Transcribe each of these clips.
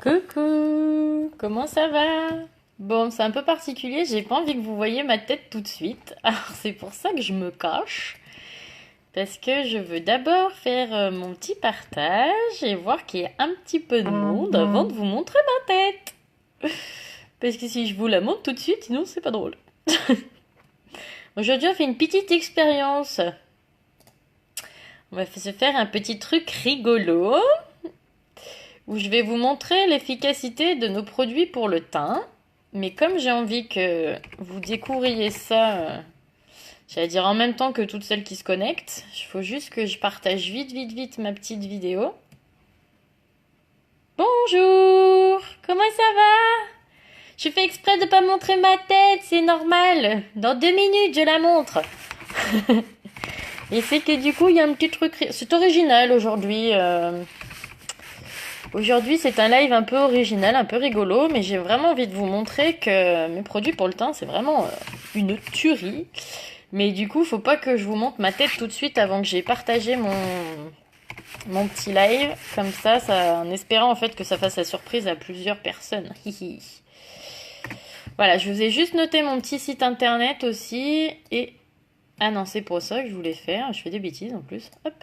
Coucou, comment ça va? Bon, c'est un peu particulier, j'ai pas envie que vous voyiez ma tête tout de suite. Alors c'est pour ça que je me cache, parce que je veux d'abord faire mon petit partage et voir qu'il y a un petit peu de monde avant de vous montrer ma tête. Parce que si je vous la montre tout de suite, sinon c'est pas drôle. Aujourd'hui on fait une petite expérience. On va se faire un petit truc rigolo où je vais vous montrer l'efficacité de nos produits pour le teint. Mais comme j'ai envie que vous découvriez ça, j'allais dire en même temps que toutes celles qui se connectent, il faut juste que je partage vite ma petite vidéo. Bonjour, comment ça va? Je fais exprès de pas montrer ma tête, c'est normal. Dans 2 minutes, je la montre. Et c'est que du coup, il y a un petit truc, c'est original aujourd'hui. Aujourd'hui, c'est un live un peu original, un peu rigolo, mais j'ai vraiment envie de vous montrer que mes produits pour le teint, c'est vraiment une tuerie. Mais du coup, faut pas que je vous montre ma tête tout de suite avant que j'ai partagé mon petit live. Comme ça, en espérant en fait que ça fasse la surprise à plusieurs personnes. Voilà, je vous ai juste noté mon petit site internet aussi. Et... Ah non, c'est pour ça que je voulais faire. Je fais des bêtises en plus. Hop.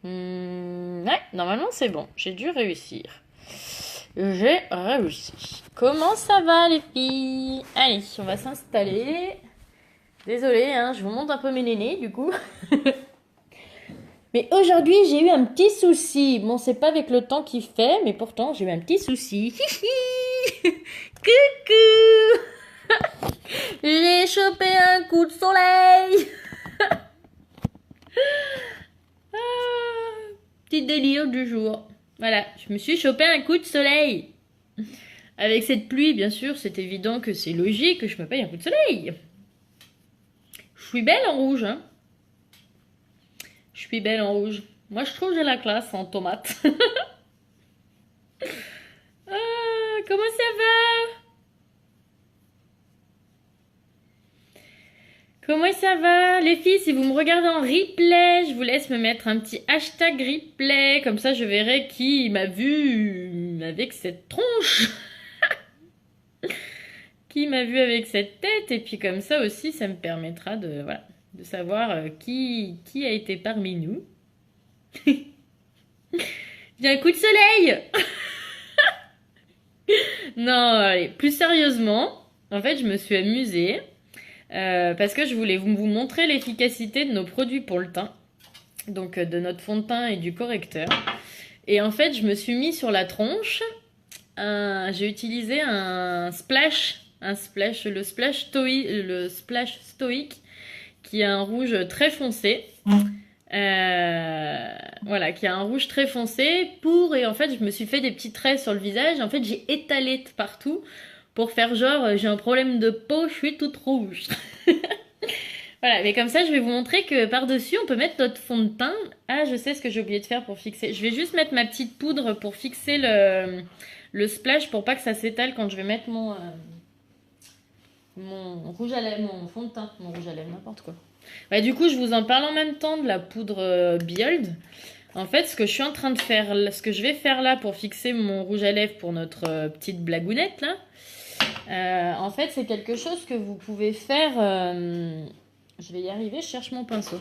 Ouais, normalement c'est bon. J'ai dû réussir. J'ai réussi. Comment ça va les filles? Allez, on va s'installer. Désolée, hein, je vous montre un peu mes nénés du coup. Mais aujourd'hui j'ai eu un petit souci. Bon, c'est pas avec le temps qu'il fait, mais pourtant j'ai eu un petit souci. Coucou. J'ai chopé un coup de soleil. Petit délire du jour. Voilà, je me suis chopé un coup de soleil. Avec cette pluie, bien sûr, c'est évident que c'est logique que je me paye un coup de soleil. Je suis belle en rouge, hein. Je suis belle en rouge. Moi, je trouve que j'ai la classe en tomate. Comment ça va? Comment ça va? Les filles, si vous me regardez en replay, je vous laisse me mettre un petit hashtag replay. Comme ça, je verrai qui m'a vu avec cette tronche. Qui m'a vu avec cette tête. Et puis comme ça aussi, ça me permettra de, voilà, de savoir qui a été parmi nous. J'ai un coup de soleil. Non, allez, plus sérieusement, en fait, je me suis amusée parce que je voulais vous montrer l'efficacité de nos produits pour le teint, donc de notre fond de teint et du correcteur. Et en fait, je me suis mis sur la tronche, j'ai utilisé le splash stoïque, qui a un rouge très foncé. Voilà, qui a un rouge très foncé et en fait je me suis fait des petits traits sur le visage. En fait j'ai étalé partout pour faire genre j'ai un problème de peau, je suis toute rouge. Voilà, mais comme ça je vais vous montrer que par-dessus on peut mettre notre fond de teint. Ah, je sais ce que j'ai oublié de faire pour fixer. Je vais juste mettre ma petite poudre pour fixer le splash pour pas que ça s'étale quand je vais mettre mon rouge à lèvres, mon fond de teint, mon rouge à lèvres, n'importe quoi. Ouais, du coup, je vous en parle en même temps de la poudre Biold. En fait, ce que je suis en train de faire, ce que je vais faire là pour fixer mon rouge à lèvres pour notre petite blagounette là, en fait, c'est quelque chose que vous pouvez faire. Je vais y arriver, je cherche mon pinceau.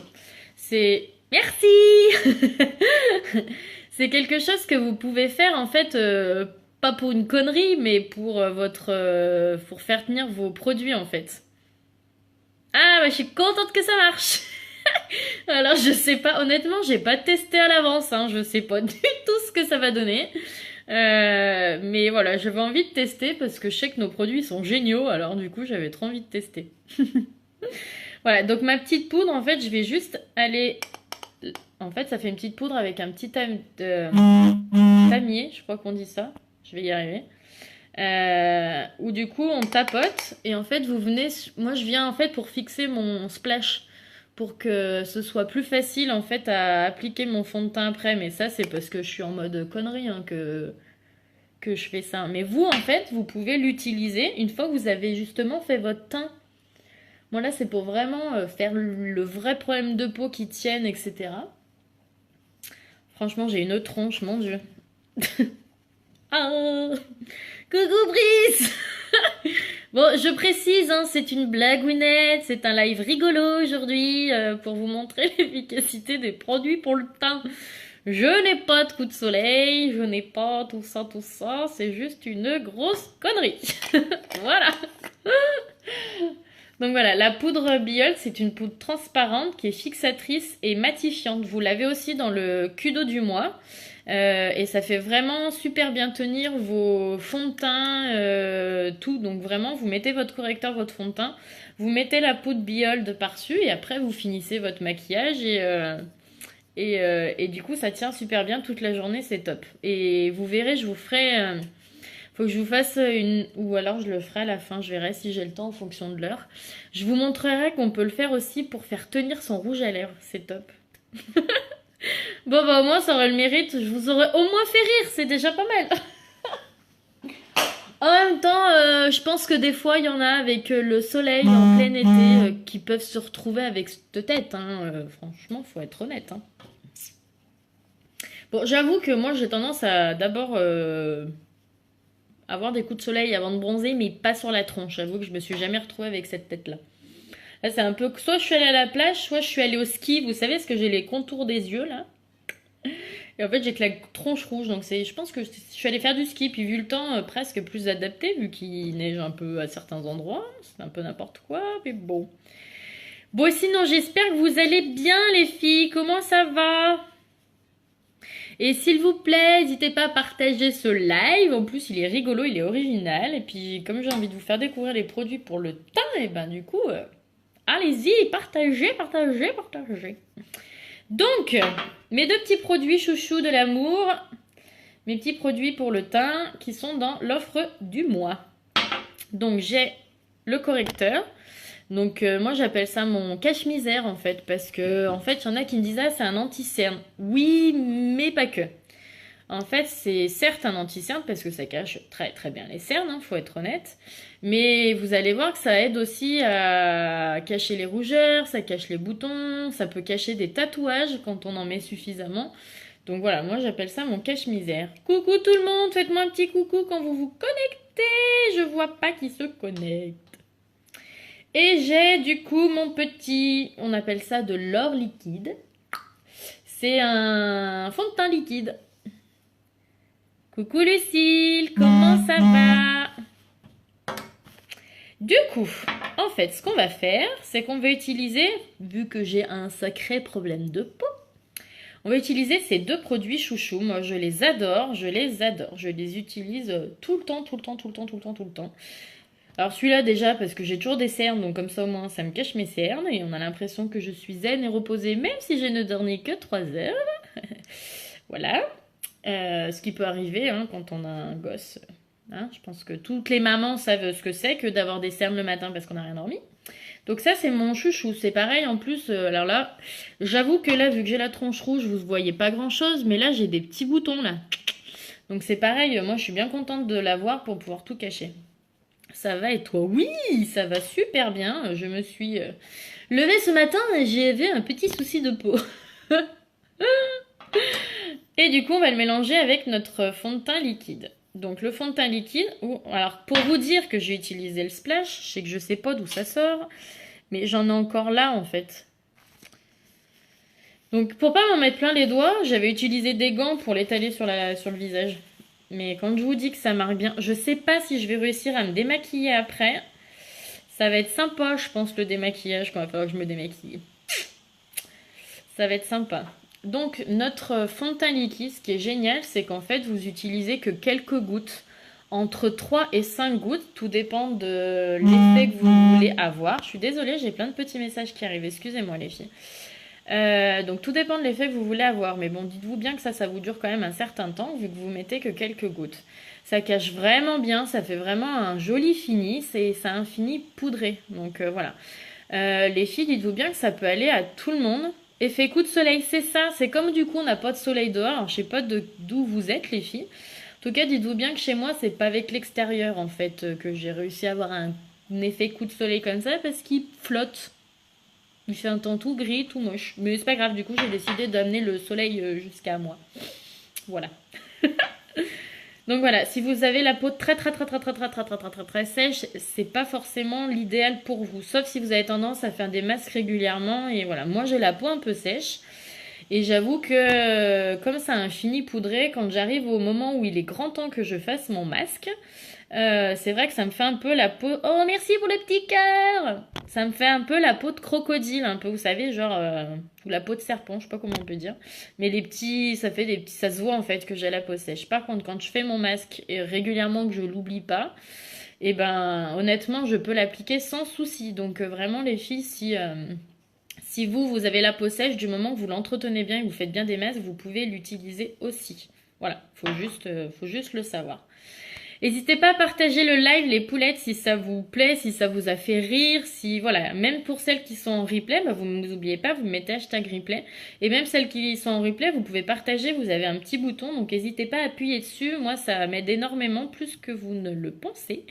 C'est. Merci. C'est quelque chose que vous pouvez faire en fait, pas pour une connerie, mais pour pour faire tenir vos produits en fait. Ah, bah, je suis contente que ça marche. Alors, je sais pas, honnêtement, j'ai pas testé à l'avance, hein, je sais pas du tout ce que ça va donner. Mais voilà, j'avais envie de tester parce que je sais que nos produits sont géniaux, alors du coup, j'avais trop envie de tester. Voilà, donc ma petite poudre, en fait, je vais juste aller. En fait, ça fait une petite poudre avec un petit tamier, je crois qu'on dit ça. Je vais y arriver. Où du coup on tapote et en fait vous venez, moi je viens en fait pour fixer mon splash pour que ce soit plus facile en fait à appliquer mon fond de teint après, mais ça c'est parce que je suis en mode connerie hein, que je fais ça. Mais vous en fait vous pouvez l'utiliser une fois que vous avez justement fait votre teint. Bon là c'est pour vraiment faire le vrai problème de peau qui tienne, etc. Franchement j'ai une tronche, mon dieu. Ah, coucou Brice. Bon, je précise, hein, c'est une blagounette, c'est un live rigolo aujourd'hui pour vous montrer l'efficacité des produits pour le teint. Je n'ai pas de coup de soleil, je n'ai pas tout ça, c'est juste une grosse connerie. Voilà. Donc voilà, la poudre Biold, c'est une poudre transparente qui est fixatrice et matifiante. Vous l'avez aussi dans le Kudo du mois. Et ça fait vraiment super bien tenir vos fonds de teint, tout. Donc vraiment, vous mettez votre correcteur, votre fond de teint, vous mettez la poudre Biold par-dessus et après vous finissez votre maquillage et du coup ça tient super bien toute la journée, c'est top. Et vous verrez, je vous ferai... faut que je vous fasse une... Ou alors je le ferai à la fin, je verrai si j'ai le temps en fonction de l'heure. Je vous montrerai qu'on peut le faire aussi pour faire tenir son rouge à lèvres, c'est top. Bon bah au moins ça aurait le mérite, je vous aurais au moins fait rire, c'est déjà pas mal. En même temps, je pense que des fois il y en a avec le soleil en plein été qui peuvent se retrouver avec cette tête, hein. Franchement, faut être honnête, hein. Bon, j'avoue que moi j'ai tendance à d'abord avoir des coups de soleil avant de bronzer, mais pas sur la tronche. J'avoue que je me suis jamais retrouvée avec cette tête-là. Là, c'est un peu... Soit je suis allée à la plage, soit je suis allée au ski. Vous savez, ce que j'ai les contours des yeux, là. Et en fait, j'ai que la tronche rouge. Donc, je pense que je suis allée faire du ski. Puis, vu le temps presque plus adapté, vu qu'il neige un peu à certains endroits, c'est un peu n'importe quoi. Mais bon. Bon, sinon, j'espère que vous allez bien, les filles. Comment ça va ? Et s'il vous plaît, n'hésitez pas à partager ce live. En plus, il est rigolo, il est original. Et puis, comme j'ai envie de vous faire découvrir les produits pour le teint, et ben du coup... allez-y, partagez. Donc, mes deux petits produits chouchous de l'amour, mes petits produits pour le teint qui sont dans l'offre du mois. Donc, j'ai le correcteur. Donc, moi, j'appelle ça mon cache-misère, en fait, parce que, en fait, il y en a qui me disent, ah, c'est un anti-cerne. Oui, mais pas que. En fait, c'est certes un anti-cerne parce que ça cache très très bien les cernes, hein, faut être honnête. Mais vous allez voir que ça aide aussi à cacher les rougeurs, ça cache les boutons, ça peut cacher des tatouages quand on en met suffisamment. Donc voilà, moi j'appelle ça mon cache-misère. Coucou tout le monde, faites-moi un petit coucou quand vous vous connectez. Je vois pas qui se connecte. Et j'ai du coup mon petit, on appelle ça de l'or liquide. C'est un fond de teint liquide. Coucou Lucille, comment ça va? Du coup, en fait, ce qu'on va faire, c'est qu'on va utiliser, vu que j'ai un sacré problème de peau, on va utiliser ces deux produits chouchous. Moi, je les adore, je les utilise tout le temps. Alors celui-là déjà, parce que j'ai toujours des cernes, donc comme ça au moins ça me cache mes cernes, et on a l'impression que je suis zen et reposée, même si je ne dormais que 3 heures. Voilà. Ce qui peut arriver hein, quand on a un gosse. Hein, je pense que toutes les mamans savent ce que c'est que d'avoir des cernes le matin parce qu'on n'a rien dormi. Donc ça, c'est mon chouchou. C'est pareil en plus. Alors là, j'avoue que là, vu que j'ai la tronche rouge, vous ne voyez pas grand-chose. Mais là, j'ai des petits boutons là. Donc c'est pareil. Moi, je suis bien contente de l'avoir pour pouvoir tout cacher. Ça va et toi? Oui, ça va super bien. Je me suis levée ce matin et j'avais un petit souci de peau. Et du coup, on va le mélanger avec notre fond de teint liquide. Donc le fond de teint liquide, alors pour vous dire que j'ai utilisé le splash, je sais que je sais pas d'où ça sort, mais j'en ai encore là en fait. Donc pour pas m'en mettre plein les doigts, j'avais utilisé des gants pour l'étaler sur le visage. Mais quand je vous dis que ça marche bien, je sais pas si je vais réussir à me démaquiller après. Ça va être sympa, je pense, le démaquillage, quand il va falloir que je me démaquille. Ça va être sympa. Donc notre fond de teint liquide, ce qui est génial, c'est qu'en fait vous utilisez que quelques gouttes, entre 3 et 5 gouttes, tout dépend de l'effet que vous voulez avoir. Je suis désolée, j'ai plein de petits messages qui arrivent, excusez-moi les filles. Donc tout dépend de l'effet que vous voulez avoir, mais bon, dites-vous bien que ça vous dure quand même un certain temps, vu que vous mettez que quelques gouttes. Ça cache vraiment bien, ça fait vraiment un joli fini, ça a un fini poudré, donc voilà. Les filles, dites-vous bien que ça peut aller à tout le monde. Effet coup de soleil, c'est ça. C'est comme du coup on n'a pas de soleil dehors. Alors je sais pas d'où vous êtes les filles. En tout cas, dites-vous bien que chez moi, c'est pas avec l'extérieur en fait que j'ai réussi à avoir un effet coup de soleil comme ça parce qu'il flotte. Il fait un temps tout gris, tout moche. Mais c'est pas grave, du coup j'ai décidé d'amener le soleil jusqu'à moi. Voilà. Donc voilà, si vous avez la peau très sèche, c'est pas forcément l'idéal pour vous. Sauf si vous avez tendance à faire des masques régulièrement. Et voilà, moi j'ai la peau un peu sèche. Et j'avoue que comme ça a un fini poudré, quand j'arrive au moment où il est grand temps que je fasse mon masque, c'est vrai que ça me fait un peu la peau... Oh, merci pour le petit cœur. Ça me fait un peu la peau de crocodile, un peu, vous savez, genre... ou la peau de serpent, je sais pas comment on peut dire. Mais les petits... Ça fait des petits... Ça se voit, en fait, que j'ai la peau sèche. Par contre, quand je fais mon masque, et régulièrement que je l'oublie pas, et ben, honnêtement, je peux l'appliquer sans souci. Donc, vraiment, les filles, si vous avez la peau sèche, du moment que vous l'entretenez bien et que vous faites bien des masques, vous pouvez l'utiliser aussi. Voilà, faut juste le savoir. N'hésitez pas à partager le live, les poulettes, si ça vous plaît, si ça vous a fait rire, si voilà, même pour celles qui sont en replay, bah vous n'oubliez pas, vous mettez hashtag replay. Et même celles qui sont en replay, vous pouvez partager, vous avez un petit bouton, donc n'hésitez pas à appuyer dessus. Moi, ça m'aide énormément, plus que vous ne le pensez.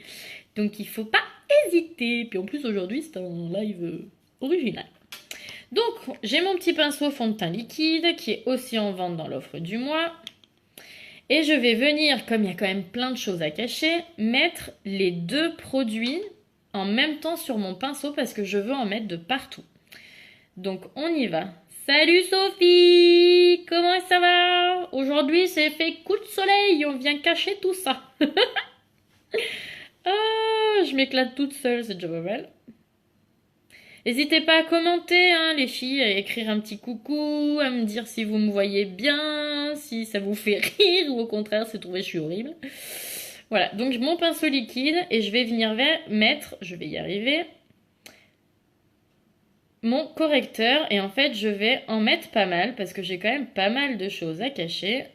Donc il faut pas hésiter. Puis en plus, aujourd'hui, c'est un live original. Donc, j'ai mon petit pinceau fond de teint liquide qui est aussi en vente dans l'offre du mois. Et je vais venir, comme il y a quand même plein de choses à cacher, mettre les deux produits en même temps sur mon pinceau parce que je veux en mettre de partout. Donc, on y va. Salut Sophie! Comment ça va? Aujourd'hui, c'est fait coup de soleil, on vient cacher tout ça. Oh, je m'éclate toute seule, c'est déjà pas mal. N'hésitez pas à commenter, hein, les filles, à écrire un petit coucou, à me dire si vous me voyez bien, si ça vous fait rire ou au contraire si vous trouvez que je suis horrible. Voilà, donc mon pinceau liquide et je vais venir mettre, je vais y arriver, mon correcteur. Et en fait, je vais en mettre pas mal parce que j'ai quand même pas mal de choses à cacher.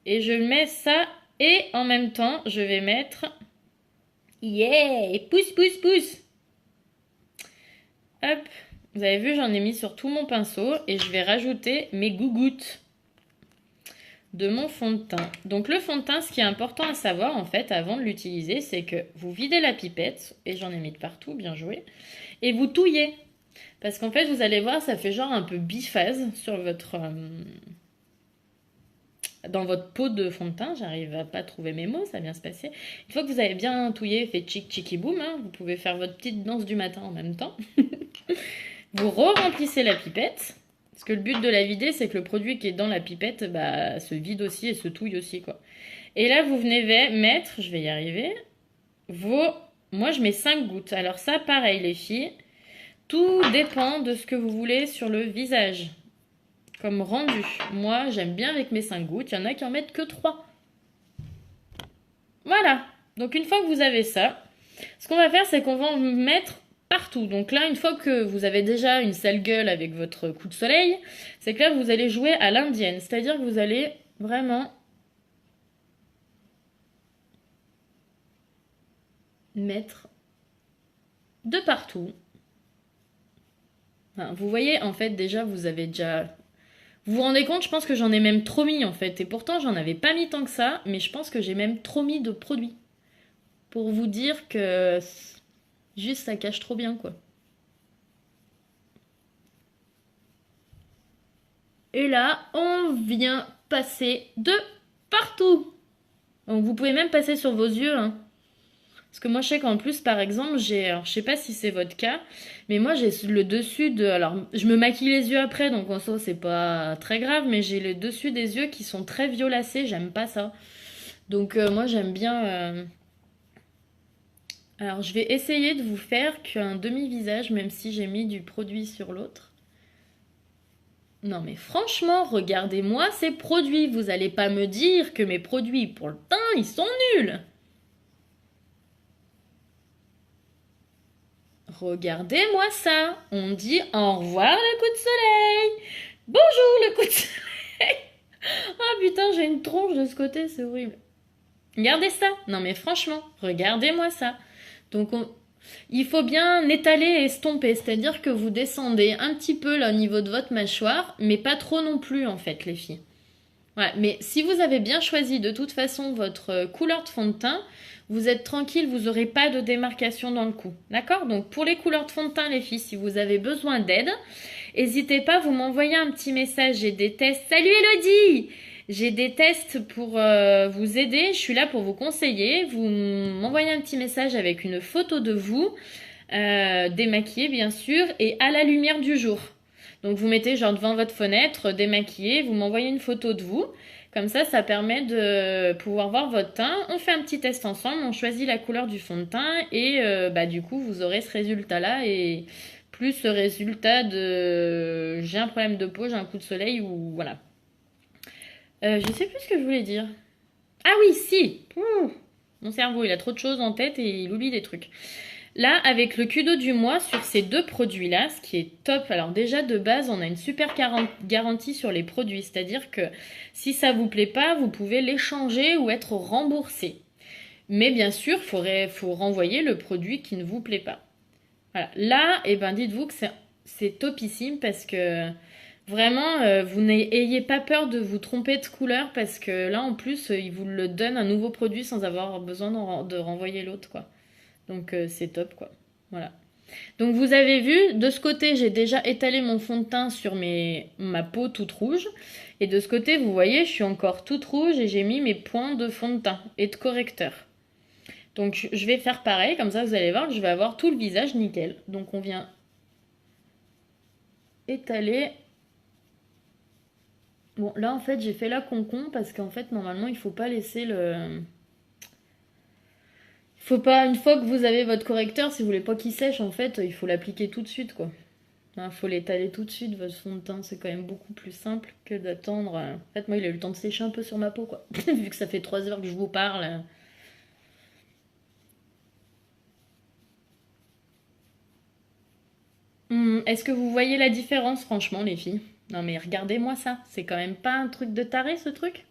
Et je mets ça et en même temps, je vais mettre... Yeah! Pousse, pousse, pousse! Hop, vous avez vu, j'en ai mis sur tout mon pinceau et je vais rajouter mes gougouttes de mon fond de teint. Donc le fond de teint, ce qui est important à savoir en fait avant de l'utiliser, c'est que vous videz la pipette, et j'en ai mis de partout, bien joué, et vous touillez. Parce qu'en fait, vous allez voir, ça fait genre un peu biphase sur votre... dans votre pot de fond de teint, j'arrive à pas trouver mes mots, ça va bien se passer. Une fois que vous avez bien touillé, fait chic chiki boum, hein, vous pouvez faire votre petite danse du matin en même temps. Vous re-remplissez la pipette, parce que le but de la vider, c'est que le produit qui est dans la pipette bah, se vide aussi et se touille aussi, quoi. Et là, vous venez mettre, je vais y arriver, moi je mets 5 gouttes. Alors ça, pareil les filles, tout dépend de ce que vous voulez sur le visage. Comme rendu. Moi, j'aime bien avec mes 5 gouttes. Il y en a qui en mettent que 3. Voilà. Donc, une fois que vous avez ça, ce qu'on va faire, c'est qu'on va en mettre partout. Donc là, une fois que vous avez déjà une sale gueule avec votre coup de soleil, c'est que là, vous allez jouer à l'indienne. C'est-à-dire que vous allez vraiment mettre de partout. Enfin, vous voyez, en fait, déjà, vous avez déjà... Vous vous rendez compte, je pense que j'en ai même trop mis en fait. Et pourtant, j'en avais pas mis tant que ça, mais je pense que j'ai même trop mis de produits. Pour vous dire que juste ça cache trop bien quoi. Et là, on vient passer de partout. Donc vous pouvez même passer sur vos yeux. Hein. Parce que moi, je sais qu'en plus, par exemple, alors, je sais pas si c'est votre cas, mais moi, j'ai le dessus de... Alors, je me maquille les yeux après, donc en soi, c'est pas très grave, mais j'ai le dessus des yeux qui sont très violacés, j'aime pas ça. Donc, moi, j'aime bien... Alors, je vais essayer de vous faire qu'un demi-visage, même si j'ai mis du produit sur l'autre. Non, mais franchement, regardez-moi ces produits. Vous allez pas me dire que mes produits pour le teint, ils sont nuls. Regardez-moi ça. On dit au revoir le coup de soleil. Bonjour le coup de soleil. Ah putain, j'ai une tronche de ce côté, c'est horrible. Regardez ça. Non mais franchement, regardez-moi ça. Donc il faut bien étaler et estomper. C'est-à-dire que vous descendez un petit peu là au niveau de votre mâchoire, mais pas trop non plus en fait les filles. Ouais, mais si vous avez bien choisi de toute façon votre couleur de fond de teint, vous êtes tranquille, vous n'aurez pas de démarcation dans le cou. D'accord? Donc pour les couleurs de fond de teint, les filles, si vous avez besoin d'aide, n'hésitez pas, vous m'envoyez un petit message, j'ai des tests. Salut Elodie! J'ai des tests pour vous aider. Je suis là pour vous conseiller. Vous m'envoyez un petit message avec une photo de vous, démaquillée bien sûr, et à la lumière du jour. Donc vous mettez genre devant votre fenêtre, démaquillé, vous m'envoyez une photo de vous. Comme ça permet de pouvoir voir votre teint. On fait un petit test ensemble, on choisit la couleur du fond de teint et bah, du coup vous aurez ce résultat-là et plus ce résultat de j'ai un problème de peau, j'ai un coup de soleil ou voilà. Je sais plus ce que je voulais dire. Ah oui, si. Ouh, mon cerveau, il a trop de choses en tête et il oublie des trucs. Là, avec le Kudo du mois sur ces deux produits-là, ce qui est top. Alors déjà, de base, on a une super garantie sur les produits. C'est-à-dire que si ça vous plaît pas, vous pouvez l'échanger ou être remboursé. Mais bien sûr, il faut renvoyer le produit qui ne vous plaît pas. Voilà. Là, eh ben, dites-vous que c'est topissime parce que vraiment, vous n'ayez pas peur de vous tromper de couleur parce que là, en plus, ils vous le donnent un nouveau produit sans avoir besoin de renvoyer l'autre, quoi. Donc, c'est top, quoi. Voilà. Donc, vous avez vu, de ce côté, j'ai déjà étalé mon fond de teint sur ma peau toute rouge. Et de ce côté, vous voyez, je suis encore toute rouge et j'ai mis mes points de fond de teint et de correcteur. Donc, je vais faire pareil, comme ça, vous allez voir que je vais avoir tout le visage nickel. Donc, on vient étaler. Bon, là, en fait, j'ai fait la concon parce qu'en fait, normalement, il faut pas laisser le... Il faut pas, une fois que vous avez votre correcteur, si vous voulez pas qu'il sèche, en fait, il faut l'appliquer tout de suite, quoi. Il faut l'étaler tout de suite, votre fond de teint. C'est quand même beaucoup plus simple que d'attendre. En fait, moi, il a eu le temps de sécher un peu sur ma peau, quoi. Vu que ça fait 3 heures que je vous parle. Est-ce que vous voyez la différence, franchement, les filles? Non, mais regardez-moi ça. C'est quand même pas un truc de taré, ce truc?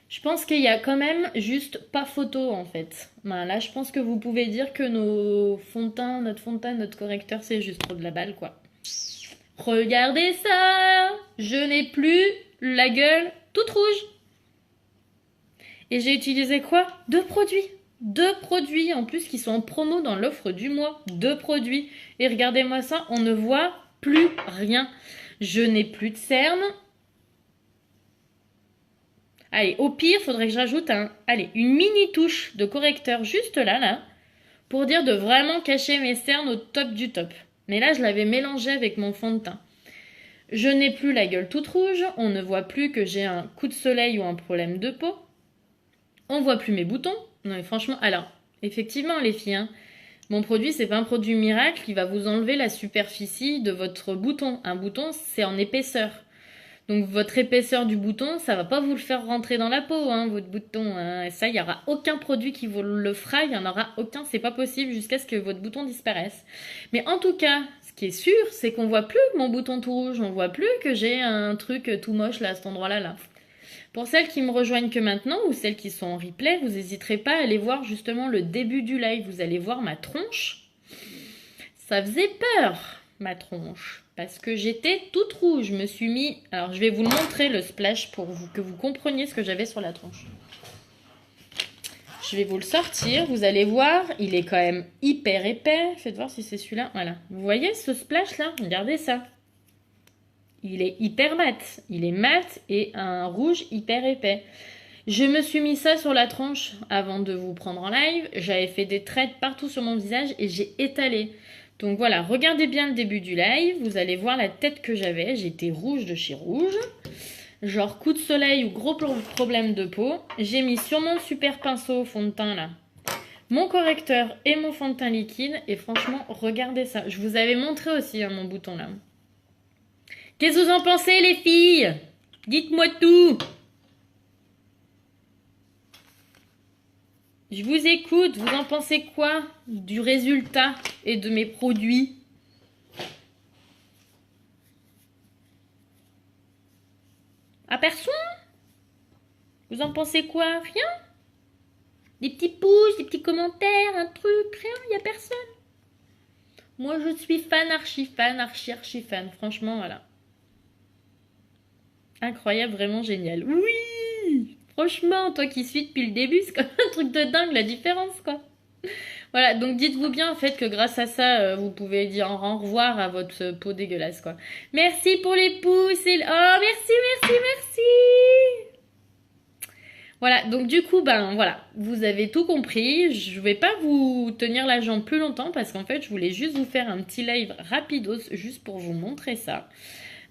Je pense qu'il y a quand même juste pas photo en fait. Ben, là, je pense que vous pouvez dire que notre fond de teint, notre correcteur, c'est juste trop de la balle quoi. Regardez ça! Je n'ai plus la gueule toute rouge. Et j'ai utilisé quoi? Deux produits. Deux produits en plus qui sont en promo dans l'offre du mois. Deux produits. Et regardez-moi ça, on ne voit plus rien. Je n'ai plus de cernes. Allez, au pire, faudrait que je rajoute une mini touche de correcteur juste là, pour dire de vraiment cacher mes cernes au top du top. Mais là, je l'avais mélangé avec mon fond de teint. Je n'ai plus la gueule toute rouge, on ne voit plus que j'ai un coup de soleil ou un problème de peau. On voit plus mes boutons. Non mais franchement, alors, effectivement les filles, mon produit c'est pas un produit miracle qui va vous enlever la superficie de votre bouton. Un bouton c'est en épaisseur. Donc votre épaisseur du bouton, ça va pas vous le faire rentrer dans la peau, votre bouton. Et ça, il y aura aucun produit qui vous le fera, il y en aura aucun, c'est pas possible jusqu'à ce que votre bouton disparaisse. Mais en tout cas, ce qui est sûr, c'est qu'on voit plus mon bouton tout rouge, on voit plus que j'ai un truc tout moche là à cet endroit-là. Là. Pour celles qui me rejoignent que maintenant ou celles qui sont en replay, vous n'hésiterez pas à aller voir justement le début du live. Vous allez voir ma tronche. Ça faisait peur, ma tronche. Parce que j'étais toute rouge. Je me suis mis... Alors, je vais vous le montrer, le splash, pour que vous compreniez ce que j'avais sur la tronche. Je vais vous le sortir. Vous allez voir, il est quand même hyper épais. Faites voir si c'est celui-là. Voilà. Vous voyez ce splash-là? Regardez ça. Il est hyper mat. Il est mat et un rouge hyper épais. Je me suis mis ça sur la tronche avant de vous prendre en live. J'avais fait des traits partout sur mon visage et j'ai étalé. Donc voilà, regardez bien le début du live, vous allez voir la tête que j'avais, j'étais rouge de chez rouge, genre coup de soleil ou gros problème de peau. J'ai mis sur mon super pinceau fond de teint là, mon correcteur et mon fond de teint liquide et franchement, regardez ça. Je vous avais montré aussi mon bouton là. Qu'est-ce que vous en pensez les filles? Dites-moi tout. Je vous écoute, vous en pensez quoi du résultat et de mes produits? À personne? Vous en pensez quoi? Rien? Des petits pouces, des petits commentaires, un truc, rien, il n'y a personne. Moi je suis fan, archi fan, franchement voilà. Incroyable, vraiment génial. Oui! Franchement, toi qui suis depuis le début, c'est quand même un truc de dingue la différence quoi. Voilà, donc dites-vous bien en fait que grâce à ça, vous pouvez dire au revoir à votre peau dégueulasse, quoi. Merci pour les pouces et... Oh, merci, merci, merci. Voilà, donc du coup, ben voilà, vous avez tout compris. Je vais pas vous tenir la jambe plus longtemps parce qu'en fait, je voulais juste vous faire un petit live rapidos juste pour vous montrer ça.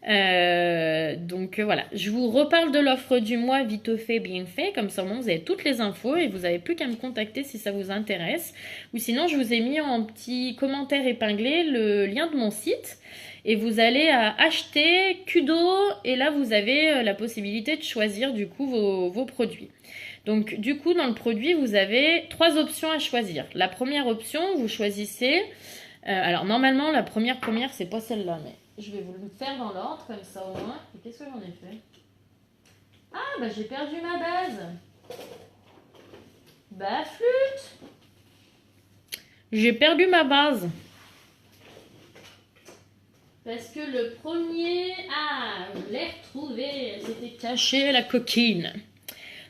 Voilà, je vous reparle de l'offre du mois vite fait, bien fait, comme ça au moins vous avez toutes les infos et vous n'avez plus qu'à me contacter si ça vous intéresse. Ou sinon, je vous ai mis en petit commentaire épinglé le lien de mon site. Et vous allez à acheter Kudo et là vous avez la possibilité de choisir du coup vos produits. Donc du coup dans le produit vous avez 3 options à choisir. La première option vous choisissez, alors normalement la première c'est pas celle-là mais je vais vous le faire dans l'ordre comme ça au moins. Et qu'est-ce que j'en ai fait? Ah bah j'ai perdu ma base. Bah flûte. J'ai perdu ma base. Parce que le premier... Ah, je l'ai retrouvé. Elle s'était cachée, la coquine.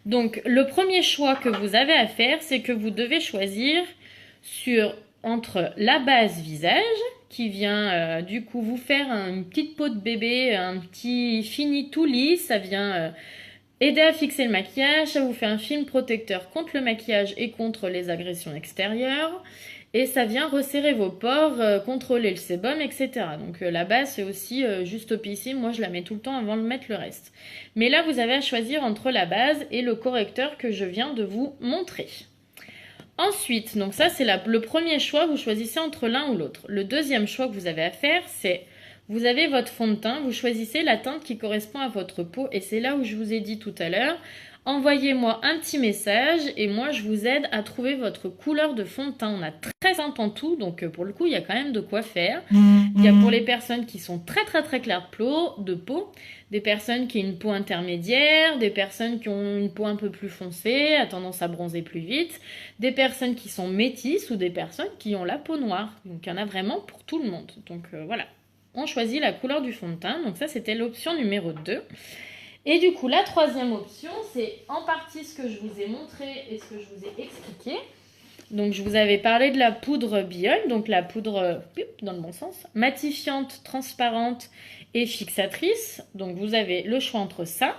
Donc, le premier choix que vous avez à faire, c'est que vous devez choisir entre la base visage, qui vient du coup vous faire une petite peau de bébé, un petit fini tout lisse. Ça vient aider à fixer le maquillage. Ça vous fait un film protecteur contre le maquillage et contre les agressions extérieures. Et ça vient resserrer vos pores, contrôler le sébum, etc. Donc la base, c'est aussi juste topissime. Moi, je la mets tout le temps avant de mettre le reste. Mais là, vous avez à choisir entre la base et le correcteur que je viens de vous montrer. Ensuite, donc ça, c'est le premier choix. Vous choisissez entre l'un ou l'autre. Le deuxième choix que vous avez à faire, c'est... Vous avez votre fond de teint. Vous choisissez la teinte qui correspond à votre peau. Et c'est là où je vous ai dit tout à l'heure... Envoyez-moi un petit message et moi je vous aide à trouver votre couleur de fond de teint. On a 13 teintes en tout, donc pour le coup il y a quand même de quoi faire. Il y a pour les personnes qui sont très claires de peau, des personnes qui ont une peau intermédiaire, des personnes qui ont une peau un peu plus foncée, à tendance à bronzer plus vite, des personnes qui sont métisses ou des personnes qui ont la peau noire. Donc il y en a vraiment pour tout le monde. Donc voilà, on choisit la couleur du fond de teint. Donc ça c'était l'option numéro 2. Et du coup, la troisième option, c'est en partie ce que je vous ai montré et ce que je vous ai expliqué. Donc, je vous avais parlé de la poudre Biol, donc la poudre, dans le bon sens, matifiante, transparente et fixatrice. Donc, vous avez le choix entre ça.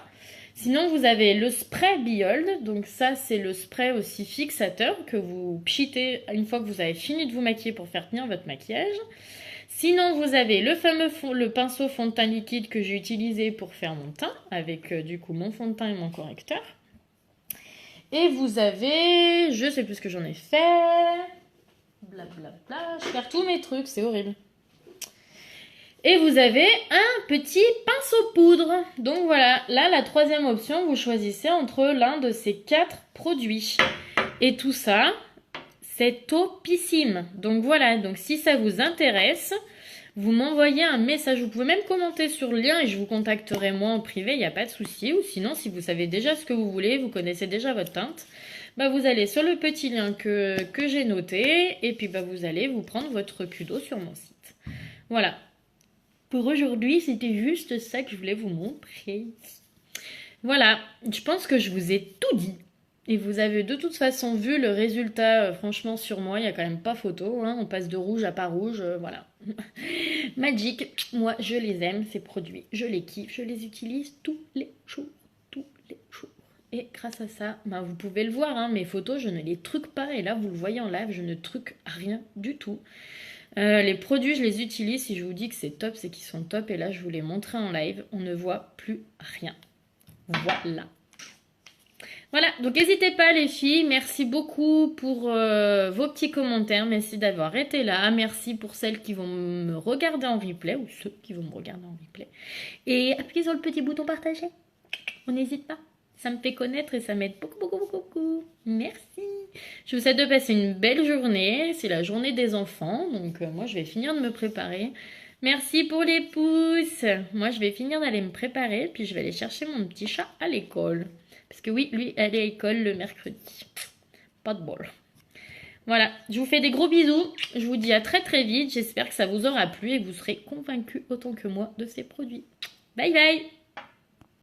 Sinon, vous avez le spray Biold. Donc, ça, c'est le spray aussi fixateur que vous pchitez une fois que vous avez fini de vous maquiller pour faire tenir votre maquillage. Sinon, vous avez le pinceau fond de teint liquide que j'ai utilisé pour faire mon teint, avec du coup mon fond de teint et mon correcteur. Et vous avez, je sais plus ce que j'en ai fait, blablabla, je perds tous mes trucs, c'est horrible. Et vous avez un petit pinceau poudre. Donc voilà, là la troisième option, vous choisissez entre l'un de ces 4 produits. Et tout ça... c'est topissime. Donc voilà, donc si ça vous intéresse, vous m'envoyez un message. Vous pouvez même commenter sur le lien et je vous contacterai moi en privé, il n'y a pas de souci. Ou sinon, si vous savez déjà ce que vous voulez, vous connaissez déjà votre teinte, bah vous allez sur le petit lien que j'ai noté et puis bah vous allez vous prendre votre Kudo sur mon site. Voilà. Pour aujourd'hui, c'était juste ça que je voulais vous montrer. Voilà, je pense que je vous ai tout dit. Et vous avez de toute façon vu le résultat, franchement sur moi, il n'y a quand même pas photo, hein, on passe de rouge à pas rouge, voilà. Magic, moi je les aime ces produits, je les kiffe, je les utilise tous les jours. Et grâce à ça, bah, vous pouvez le voir, hein, mes photos je ne les truque pas et là vous le voyez en live, je ne truque rien du tout. Les produits je les utilise, si je vous dis que c'est top, c'est qu'ils sont top et là je vous les montre en live, on ne voit plus rien. Voilà. Voilà, donc n'hésitez pas les filles, merci beaucoup pour vos petits commentaires, merci d'avoir été là, merci pour celles qui vont me regarder en replay, ou ceux qui vont me regarder en replay. Et appuyez sur le petit bouton partager, on n'hésite pas, ça me fait connaître et ça m'aide beaucoup. Merci. Je vous souhaite de passer une belle journée, c'est la journée des enfants, donc moi je vais finir de me préparer. Merci pour les pouces, moi je vais finir d'aller me préparer, puis je vais aller chercher mon petit chat à l'école. Parce que oui, lui, elle est à l'école le mercredi. Pas de bol. Voilà, je vous fais des gros bisous. Je vous dis à très vite. J'espère que ça vous aura plu et que vous serez convaincus autant que moi de ces produits. Bye bye!